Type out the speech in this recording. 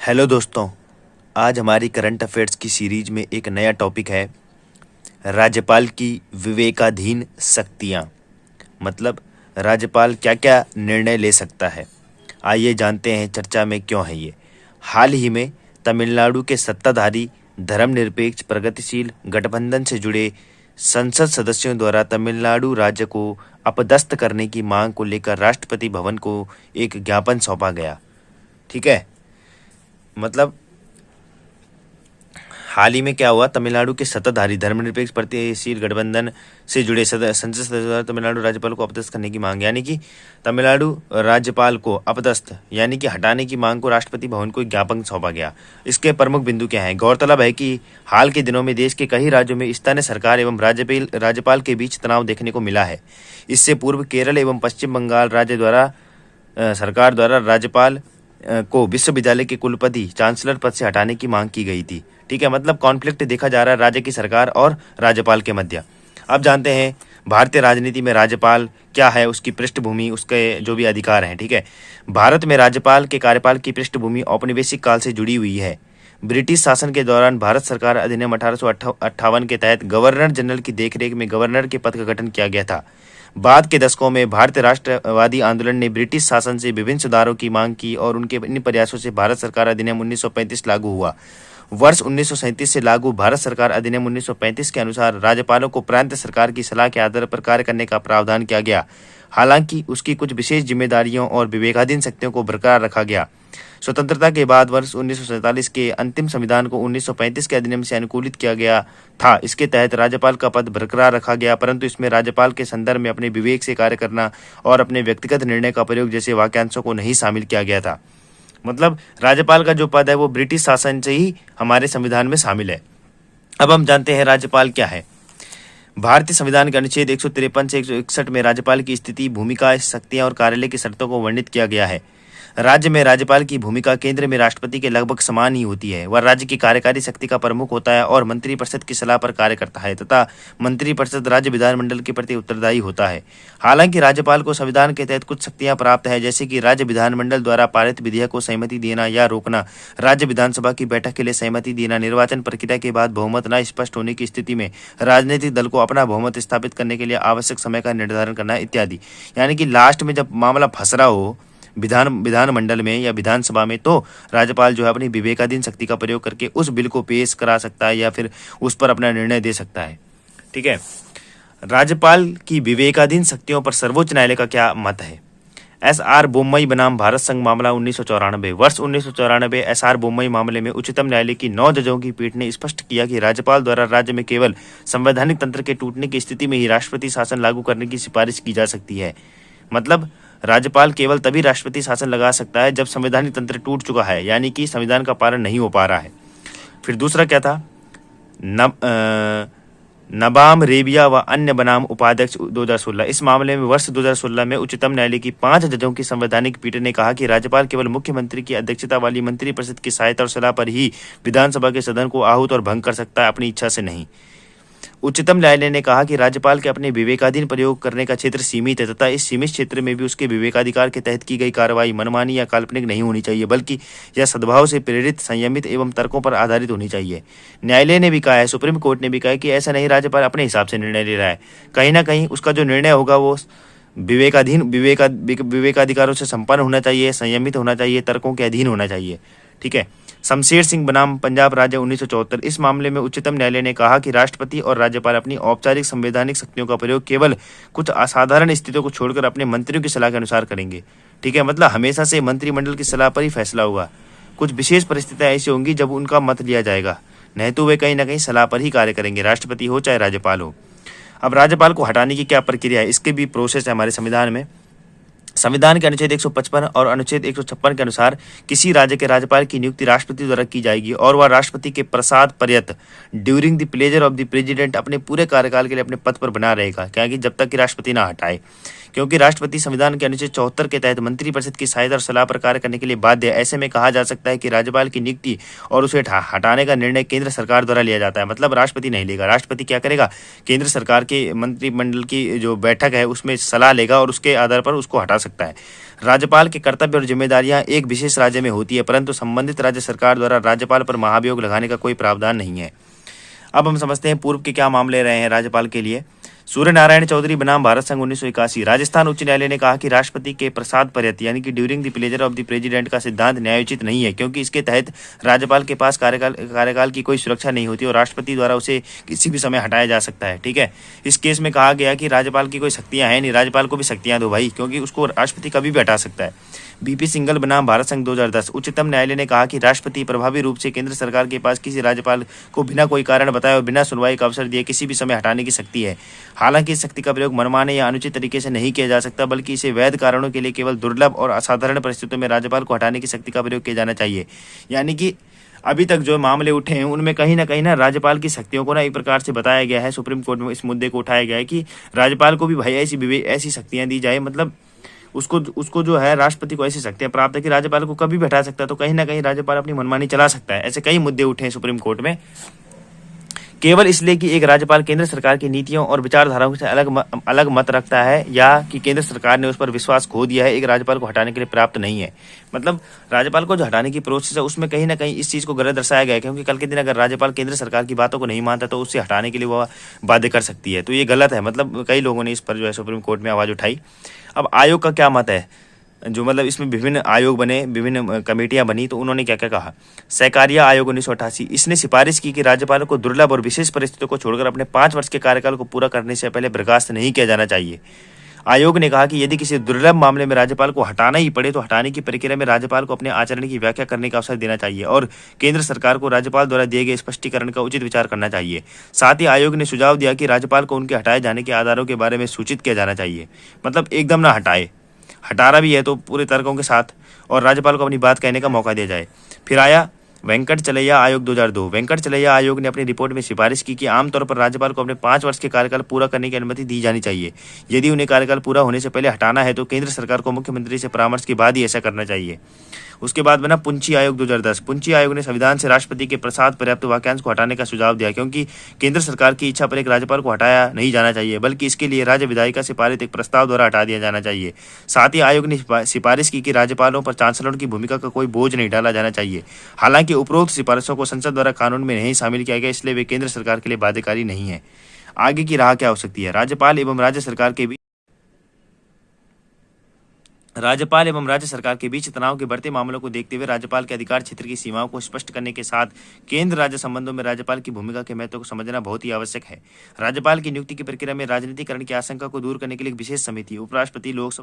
Hello दोस्तों, आज हमारी करंट अफेयर्स की सीरीज में एक नया टॉपिक है राज्यपाल की विवेकाधीन शक्तियाँ। मतलब राज्यपाल क्या क्या निर्णय ले सकता है। आइए जानते हैं चर्चा में क्यों है ये। हाल ही में तमिलनाडु के सत्ताधारी धर्मनिरपेक्ष प्रगतिशील गठबंधन से जुड़े संसद सदस्यों द्वारा तमिलनाडु राज्य को अपदस्थ करने की मांग को लेकर राष्ट्रपति भवन को एक ज्ञापन सौंपा गया। ठीक है, मतलब हाल ही में क्या हुआ, तमिलनाडु के सत्ताधारी धर्मनिरपेक्ष प्रगतिशील गठबंधन से जुड़े संसद सदस्यों द्वारा तमिलनाडु राज्यपाल को अपदस्थ करने की मांग, यानी कि तमिलनाडु राज्यपाल को अपदस्थ यानी कि हटाने की मांग को राष्ट्रपति भवन को एक ज्ञापन सौंपा गया। इसके प्रमुख बिंदु क्या हैं? गौरतलब है कि हाल के दिनों में देश के कई राज्यों में स्थानीय सरकार एवं राज्यपाल के बीच तनाव देखने को मिला है। इससे पूर्व केरल एवं पश्चिम बंगाल राज्य द्वारा सरकार द्वारा राज्यपाल को विश्वविद्यालय के कुलपति चांसलर पद से हटाने की मांग की गई थी। ठीक है, मतलब कॉन्फ्लिक्ट देखा जा रहा है राज्य की सरकार और राज्यपाल के मध्य। अब जानते हैं भारतीय राजनीति में राज्यपाल क्या है, उसकी पृष्ठभूमि, उसके जो भी अधिकार हैं। ठीक है, भारत में राज्यपाल के कार्यकाल की पृष्ठभूमि औपनिवेशिक काल से जुड़ी हुई है। ब्रिटिश शासन के दौरान भारत सरकार अधिनियम 1858 के तहत गवर्नर जनरल की देखरेख में गवर्नर के पद का गठन किया गया था। बाद के दशकों में भारतीय राष्ट्रवादी आंदोलन ने ब्रिटिश शासन से विभिन्न सुधारों की मांग की और उनके इन प्रयासों से भारत सरकार अधिनियम 1935 लागू हुआ। वर्ष 1937 से लागू भारत सरकार अधिनियम 1935 के अनुसार राज्यपालों को प्रांत सरकार की सलाह के आधार पर कार्य करने का प्रावधान किया गया। हालांकि उसकी कुछ विशेष जिम्मेदारियों और विवेकाधीन शक्तियों को बरकरार रखा गया। स्वतंत्रता के बाद वर्ष 1947 के अंतिम संविधान को 1935 के अधिनियम से अनुकूलित किया गया था। इसके तहत राज्यपाल का पद बरकरार रखा गया, परंतु इसमें राज्यपाल के संदर्भ में अपने विवेक से कार्य करना और अपने व्यक्तिगत निर्णय का प्रयोग जैसे वाक्यांशों को नहीं शामिल किया गया था। मतलब राज्यपाल का जो पद है वो ब्रिटिश शासन से ही हमारे संविधान में शामिल है। अब हम जानते हैं राज्यपाल क्या है। भारतीय संविधान के अनुच्छेद 153 से 161 में राज्यपाल की स्थिति, भूमिका, शक्तियां और कार्यालय की शर्तों को वर्णित किया गया है। राज्य में राज्यपाल की भूमिका केंद्र में राष्ट्रपति के लगभग समान ही होती है। वह राज्य की कार्यकारी शक्ति का प्रमुख होता है और मंत्रिपरिषद की सलाह पर कार्य करता है तथा मंत्रिपरिषद राज्य विधानमंडल के प्रति उत्तरदायी होता है। हालांकि राज्यपाल को संविधान के तहत कुछ शक्तियां प्राप्त है, जैसे कि राज्य विधानमंडल द्वारा पारित विधेयक को सहमति देना या रोकना, राज्य विधानसभा की बैठक के लिए सहमति देना, निर्वाचन प्रक्रिया के बाद बहुमत न स्पष्ट होने की स्थिति में राजनीतिक दल को अपना बहुमत स्थापित करने के लिए आवश्यक समय का निर्धारण करना इत्यादि। यानी कि लास्ट में जब मामला फंस रहा हो विधानमंडल में या विधानसभा में, तो राज्यपाल जो है अपनी विवेकाधीन शक्ति का प्रयोग करके उस बिल को पेश करा सकता है या फिर उस पर अपना निर्णय दे सकता है। ठीक है, राज्यपाल की विवेकाधीन शक्तियों पर सर्वोच्च न्यायालय का क्या मत है? एस.आर. बोम्मई बनाम भारत संघ मामला 1994। वर्ष 1994 एस.आर. बोम्मई मामले में उच्चतम न्यायालय की 9 जजों की पीठ ने स्पष्ट किया कि राज्यपाल द्वारा राज्य में केवल संवैधानिक तंत्र के टूटने की स्थिति में ही राष्ट्रपति शासन लागू करने की सिफारिश की जा सकती है। मतलब राज्यपाल केवल तभी राष्ट्रपति शासन लगा सकता है जब संवैधानिक तंत्र टूट चुका है, यानी कि संविधान का पालन नहीं हो पा रहा है। फिर दूसरा क्या था? नबाम रेबिया व अन्य बनाम उपाध्यक्ष 2016। इस मामले में वर्ष 2016 में उच्चतम न्यायालय की 5 जजों की संवैधानिक पीठ ने कहा कि राज्यपाल केवल मुख्यमंत्री की अध्यक्षता वाली मंत्रिपरिषद की सहायता और सलाह पर ही विधानसभा के सदन को आहूत और भंग कर सकता है, अपनी इच्छा से नहीं। उच्चतम न्यायालय ने कहा कि राज्यपाल के अपने विवेकाधीन प्रयोग करने का क्षेत्र सीमित है तथा इस सीमित क्षेत्र में भी उसके विवेकाधिकार के तहत की गई कार्रवाई मनमानी या काल्पनिक नहीं होनी चाहिए, बल्कि यह सद्भाव से प्रेरित, संयमित एवं तर्कों पर आधारित होनी चाहिए। न्यायालय ने भी कहा है, सुप्रीम कोर्ट ने भी कहा है कि ऐसा नहीं, राज्यपाल अपने हिसाब से निर्णय ले रहा है। कहीं ना कहीं उसका जो निर्णय होगा वो विवेकाधिकारों से संपन्न होना चाहिए, संयमित होना चाहिए, तर्कों के अधीन होना चाहिए। ठीक है, शमशेर सिंह बनाम पंजाब राज्य 1974। इस मामले में उच्चतम न्यायालय ने कहा कि राष्ट्रपति और राज्यपाल अपनी औपचारिक संवैधानिक शक्तियों का प्रयोग केवल कुछ असाधारण स्थितियों को छोड़कर अपने मंत्रियों की सलाह के अनुसार करेंगे। ठीक है, मतलब हमेशा से मंत्रिमंडल की सलाह पर ही फैसला होगा। कुछ विशेष परिस्थितियां ऐसी होंगी जब उनका मत लिया जाएगा, नहीं तो वे कहीं ना कहीं सलाह पर ही कार्य करेंगे, राष्ट्रपति हो चाहे राज्यपाल हो। अब राज्यपाल को हटाने की क्या प्रक्रिया है, इसके भी प्रोसेस है हमारे संविधान में। संविधान के अनुच्छेद 155 और अनुच्छेद 156 के अनुसार किसी राज्य के राज्यपाल की नियुक्ति राष्ट्रपति द्वारा की जाएगी और वह राष्ट्रपति के प्रसाद पर्यंत during the pleasure of the president अपने पूरे कार्यकाल के लिए अपने पद पर बना रहेगा, क्योंकि जब तक कि राष्ट्रपति ना हटाए। क्योंकि राष्ट्रपति संविधान के अनुच्छेद 74 के तहत मंत्रिपरिषद की सहायता और सलाह पर कार्य करने के लिए बाध्य है। ऐसे में कहा जा सकता है कि राज्यपाल की नियुक्ति और उसे हटाने का निर्णय केंद्र सरकार द्वारा लिया जाता है। मतलब राष्ट्रपति नहीं लेगा। राष्ट्रपति क्या करेगा, केंद्र सरकार के मंत्रिमंडल की जो बैठक है उसमें सलाह लेगा और उसके आधार पर उसको हटा सकता है। राज्यपाल के कर्तव्य और जिम्मेदारियां एक विशेष राज्य में होती है, परंतु संबंधित राज्य सरकार द्वारा राज्यपाल पर महाभियोग लगाने का कोई प्रावधान नहीं है। अब हम समझते हैं पूर्व के क्या मामले रहे हैं राज्यपाल के लिए। सूर्य नारायण चौधरी बनाम भारत संघ 1981। राजस्थान उच्च न्यायालय ने कहा कि राष्ट्रपति के प्रसाद पर्यत यानी कि during the pleasure of the president का सिद्धांत न्यायोचित नहीं है, क्योंकि इसके तहत राज्यपाल के पास कार्यकाल की कोई सुरक्षा नहीं होती और राष्ट्रपति द्वारा उसे किसी भी समय हटाया जा सकता है। ठीक है, इस केस में कहा गया कि राज्यपाल की कोई शक्तियां हैं नहीं, राज्यपाल को भी शक्तियां दो भाई, क्योंकि उसको राष्ट्रपति कभी भी हटा सकता है। बीपी सिंघल बनाम भारत संघ 2010। उच्चतम न्यायालय ने कहा कि राष्ट्रपति प्रभावी रूप से केंद्र सरकार के पास किसी राज्यपाल को बिना कोई कारण बताए और बिना सुनवाई का अवसर दिए किसी भी समय हटाने की शक्ति है। हालांकि इस शक्ति का प्रयोग मनमाने या अनुचित तरीके से नहीं किया जा सकता, बल्कि इसे वैध कारणों के लिए केवल दुर्लभ और असाधारण परिस्थितियों में राज्यपाल को हटाने की शक्ति का प्रयोग किया जाना चाहिए। यानी कि अभी तक जो मामले उठे हैं उनमें कहीं ना राज्यपाल की शक्तियों को एक प्रकार से बताया गया है, सुप्रीम कोर्ट में इस मुद्दे को उठाया गया है कि राज्यपाल को भी भाई ऐसी शक्तियां दी जाए, मतलब उसको जो है राष्ट्रपति को ऐसी शक्तियां प्राप्त है कि राज्यपाल को कभी भी हटा सकता है। तो कहीं ना कहीं राज्यपाल अपनी मनमानी चला सकता है। ऐसे कई मुद्दे उठे हैं सुप्रीम कोर्ट में, केवल इसलिए कि एक राज्यपाल केंद्र सरकार की नीतियों और विचारधाराओं से अलग मत रखता है या कि केंद्र सरकार ने उस पर विश्वास खो दिया है, एक राज्यपाल को हटाने के लिए पर्याप्त नहीं है। मतलब राज्यपाल को जो हटाने की प्रोसेस है उसमें कहीं ना कहीं इस चीज को गलत दर्शाया गया है, क्योंकि कल के दिन अगर राज्यपाल केंद्र सरकार की बातों को नहीं मानता तो उससे हटाने के लिए वह बाध्य कर सकती है। तो ये गलत है। मतलब कई लोगों ने इस पर जो है सुप्रीम कोर्ट में आवाज उठाई। अब आयोग का क्या मत है, जो मतलब इसमें विभिन्न आयोग बने, विभिन्न कमेटियां बनी, तो उन्होंने क्या क्या कहा। सहकारिता आयोग 1988, इसने सिफारिश की कि राज्यपालों को दुर्लभ और विशेष परिस्थितियों को छोड़कर अपने 5 वर्ष के कार्यकाल को पूरा करने से पहले बर्खास्त नहीं किया जाना चाहिए। आयोग ने कहा कि यदि किसी दुर्लभ मामले में राज्यपाल को हटाना ही पड़े तो हटाने की प्रक्रिया में राज्यपाल को अपने आचरण की व्याख्या करने का अवसर देना चाहिए और केंद्र सरकार को राज्यपाल द्वारा दिए गए स्पष्टीकरण का उचित विचार करना चाहिए। साथ ही आयोग ने सुझाव दिया कि राज्यपाल को उनके हटाए जाने के आधारों के बारे में सूचित किया जाना चाहिए। मतलब एकदम ना हटाए, हटाना भी है तो पूरे तर्कों के साथ, और राज्यपाल को अपनी बात कहने का मौका दिया जाए। फिर आया वेंकट चलैया आयोग 2002। वेंकट चलैया आयोग ने अपनी रिपोर्ट में सिफारिश की कि आमतौर पर राज्यपाल को अपने 5 वर्ष के कार्यकाल पूरा करने की अनुमति दी जानी चाहिए। यदि उन्हें कार्यकाल पूरा होने से पहले हटाना है तो केंद्र सरकार को मुख्यमंत्री से परामर्श के बाद ही ऐसा करना चाहिए। उसके बाद बना पुंची आयोग 2010। पुंची आयोग ने संविधान से राष्ट्रपति के प्रसाद पर्याप्त वाक्यांश को हटाने का सुझाव दिया, क्योंकि केंद्र सरकार की इच्छा पर एक राज्यपाल को हटाया नहीं जाना चाहिए, बल्कि इसके लिए राज्य विधायिका से पारित एक प्रस्ताव द्वारा हटा दिया जाना चाहिए। साथ ही आयोग ने सिफारिश की कि राज्यपालों पर चांसलरों की भूमिका का कोई बोझ नहीं डाला जाना चाहिए। हालांकि उपरोक्त सिफारिशों को संसद द्वारा कानून में नहीं शामिल किया गया, इसलिए वे केंद्र सरकार के लिए बाध्यकारी नहीं है। आगे की राह क्या हो सकती है। राज्यपाल एवं राज्य सरकार के बीच तनाव के बढ़ते मामलों को देखते हुए राज्यपाल के अधिकार क्षेत्र की सीमाओं को स्पष्ट करने के साथ केंद्र राज्य संबंधों में राज्यपाल की भूमिका के महत्व को समझना बहुत ही आवश्यक है। राज्यपाल की नियुक्ति की प्रक्रिया में राजनीतिकरण की आशंका को दूर करने के लिए एक विशेष समिति उपराष्ट्रपति, लोकसभा